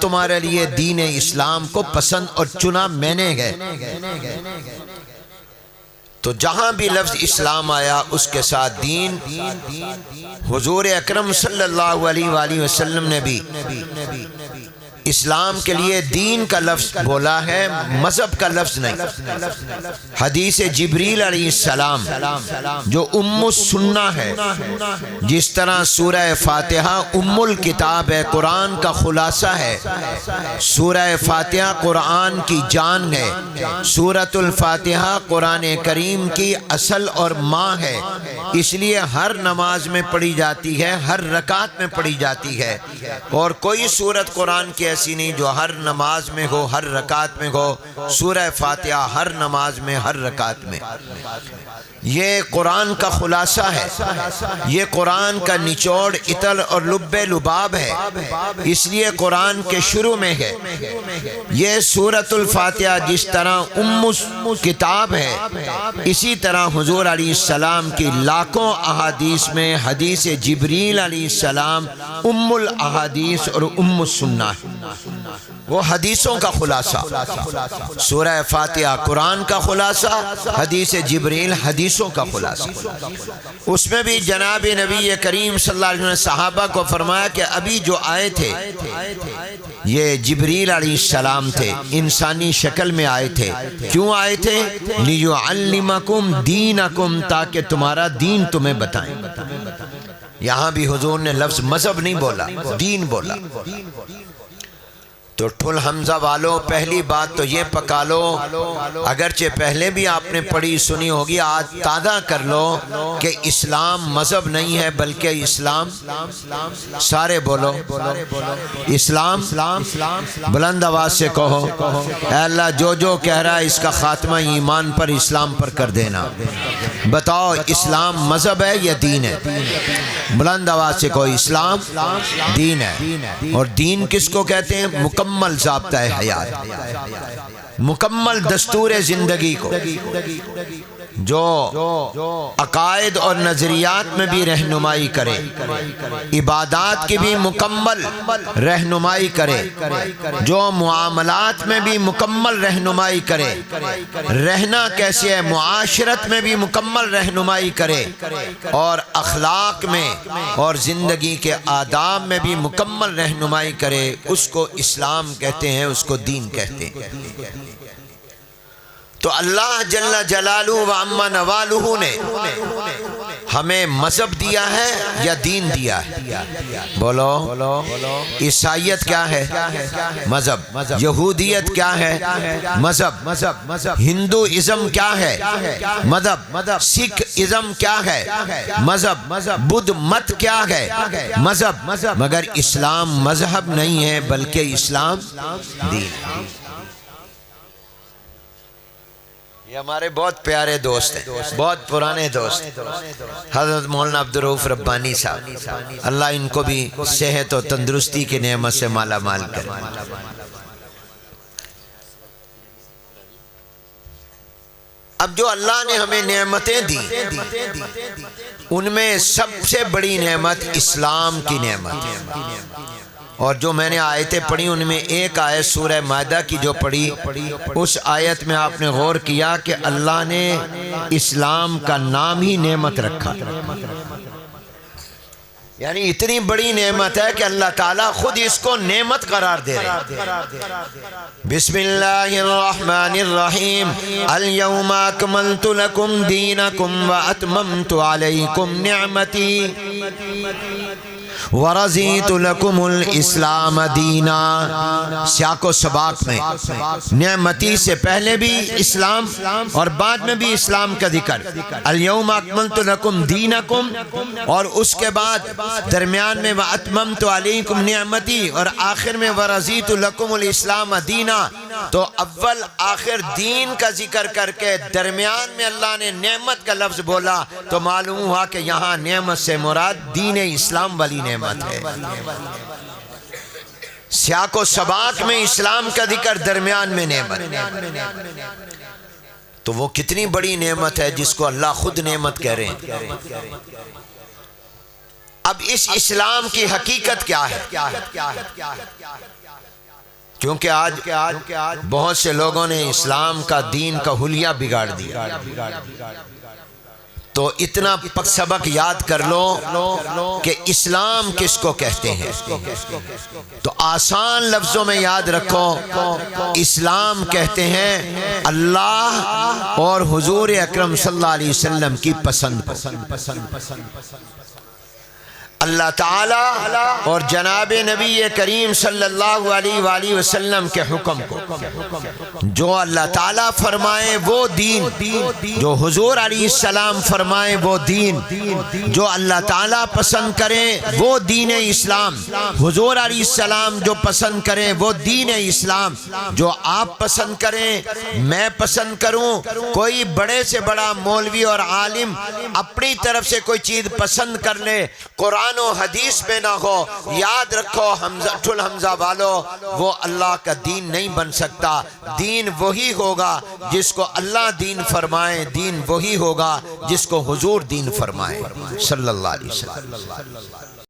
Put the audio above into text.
تمہارے لیے دین اسلام کو پسند اور چنا میں نے ہے۔ تو جہاں بھی لفظ اسلام آیا اس کے ساتھ دین، حضور اکرم صلی اللہ علیہ وآلہ وسلم نے بھی اسلام کے لیے دین کا لفظ بولا ہے، مذہب کا لفظ نہیں۔ حدیث جبریل علیہ السلام جو ام السنہ ہے، جس طرح سورہ فاتحہ ام الکتاب ہے، قرآن کا خلاصہ ہے، سورہ فاتحہ قرآن کی جان ہے، سورۃ الفاتحہ قرآن کریم کی اصل اور ماں ہے، اس لیے ہر نماز میں پڑھی جاتی ہے، ہر رکعت میں پڑھی جاتی ہے، اور کوئی سورت قرآن کی ایسی نہیں جو ہر نماز میں ہو، ہر رکعت میں ہو۔ سورہ فاتحہ ہر نماز میں، ہر رکعت میں۔ یہ قرآن کا خلاصہ ہے، یہ قرآن کا نچوڑ عطر اور لب لباب ہے، اس لیے قرآن کے شروع میں ہے۔ یہ سورۃ الفاتحہ جس طرح ام کتاب ہے، اسی طرح حضور علیہ السلام کی لاکھوں احادیث میں حدیث جبریل علیہ السلام ام الاحادیث اور ام السنہ ہے، وہ حدیثوں کا خلاصہ۔ سورہ فاتحہ قرآن کا خلاصہ، حدیث جبریل حدیثوں کا خلاصہ۔ اس میں بھی جناب نبی کریم صلی اللہ علیہ وسلم نے صحابہ کو فرمایا کہ ابھی جو آئے تھے یہ جبریل علیہ السلام تھے، انسانی شکل میں آئے تھے۔ کیوں آئے تھے؟ لِيُعَلِّمَكُمْ دِينَكُمْ، تاکہ تمہارا دین تمہیں بتائیں۔ یہاں بھی حضور نے لفظ مذہب نہیں بولا، دین بولا۔ تو ٹھل حمزہ والوں، پہلی بات تو یہ پکا لو، اگرچہ پہلے بھی آپ نے پڑھی سنی ہوگی، آج تازہ کر لو کہ اسلام مذہب نہیں ہے بلکہ اسلام، سارے بولو اسلام، بلند آواز سے کہو اے اللہ جو جو کہہ رہا ہے اس کا خاتمہ ایمان پر، اسلام پر کر دینا۔ بتاؤ اسلام مذہب ہے یا دین ہے؟ بلند آواز سے کہو اسلام دین ہے۔ اور دین کس کو کہتے ہیں؟ مکمل ضابطہ حیات، مکمل دستور زندگی کو، جو عقائد اور نظریات میں بھی رہنمائی کرے، عبادات کی بھی مکمل رہنمائی کرے، جو معاملات میں بھی مکمل رہنمائی کرے، رہنا کیسے ہے معاشرت میں بھی مکمل رہنمائی کرے، اور اخلاق میں اور زندگی کے آداب میں بھی مکمل رہنمائی کرے، اس کو اسلام کہتے ہیں، اس کو دین کہتے ہیں۔ تو اللہ جل جلالہ و عم نوالہ نے ہمیں مذہب دیا ہے یا دین دیا ہے؟ بولو عیسائیت کیا ہے؟ مذہب۔ یہودیت کیا ہے؟ مذہب۔ ہندوازم کیا ہے؟ مذہب۔ سکھ ازم کیا ہے؟ مذہب۔ بدھ مت کیا ہے؟ مذہب۔ مگر اسلام مذہب نہیں ہے بلکہ اسلام دین ہے۔ یہ ہمارے بہت پیارے دوست ہیں، بہت پرانے دوست، حضرت مولانا عبدالرؤف ربانی صاحب، اللہ ان کو بھی صحت و تندرستی کی نعمت سے مالا مال کرے۔ اب جو اللہ نے ہمیں نعمتیں دی، ان میں سب سے بڑی نعمت اسلام کی نعمت ہے۔ اور جو میں نے آیتیں پڑھی ان میں ایک آیت سورہ مائدہ کی جو پڑھی، اس آیت میں آپ نے غور کیا کہ اللہ نے اسلام کا نام ہی نعمت رکھا، یعنی اتنی بڑی نعمت ہے کہ اللہ تعالیٰ خود اس کو نعمت قرار دے رہے۔ بسم اللہ الرحمن الرحیم، اليوم اکملت لکم دینکم واتممت علیکم نعمتی ورضیت لکم الاسلام دینا۔ سیاق و سباق میں نعمتی سے پہلے بھی اسلام اور بعد میں بھی اسلام کا ذکر، اليوم اکملت لکم دینکم، اور اس کے بعد درمیان میں واتممت علیکم نعمتی، اور آخر میں ورضیت لکم الاسلام دینا۔ تو اول آخر دین کا ذکر کر کے درمیان میں اللہ نے نعمت کا لفظ بولا، تو معلوم ہوا کہ یہاں نعمت سے مراد دین اسلام والی نعمت ہے۔ سیاق و سباق میں اسلام کا ذکر، درمیان میں نعمت، تو وہ کتنی بڑی نعمت ہے جس کو اللہ خود نعمت کہہ رہے ہیں۔ اب اس اسلام کی حقیقت کیا ہے؟ کیونکہ آج بہت سے لوگوں نے اسلام کا دین کا حلیہ بگاڑ دیا. تو اتنا سبق یاد کر لو کہ اسلام کس کو کہتے ہیں. تو آسان لفظوں میں یاد رکھو، اسلام کہتے ہیں اللہ اور حضور اکرم صلی اللہ علیہ وسلم کی پسند. اللہ تعالی اور جناب نبی کریم صلی اللہ علیہ وآلہ وسلم کے حکم کو، جو اللہ تعالی فرمائے وہ دین، جو حضور علیہ السلام فرمائے وہ دین، جو اللہ تعالی پسند کرے وہ دین اسلام، حضور علیہ السلام جو پسند کریں وہ دین اسلام. جو آپ پسند کریں، میں پسند کروں، کوئی بڑے سے بڑا مولوی اور عالم اپنی طرف سے کوئی چیز پسند کر لے، قرآن و حدیث میں نہ ہو، یاد رکھو حمزہ الحمزہ والو، وہ اللہ کا دین نہیں بن سکتا. دین وہی ہوگا جس کو اللہ دین فرمائے، دین وہی ہوگا جس کو حضور دین فرمائے صلی اللہ علیہ وسلم.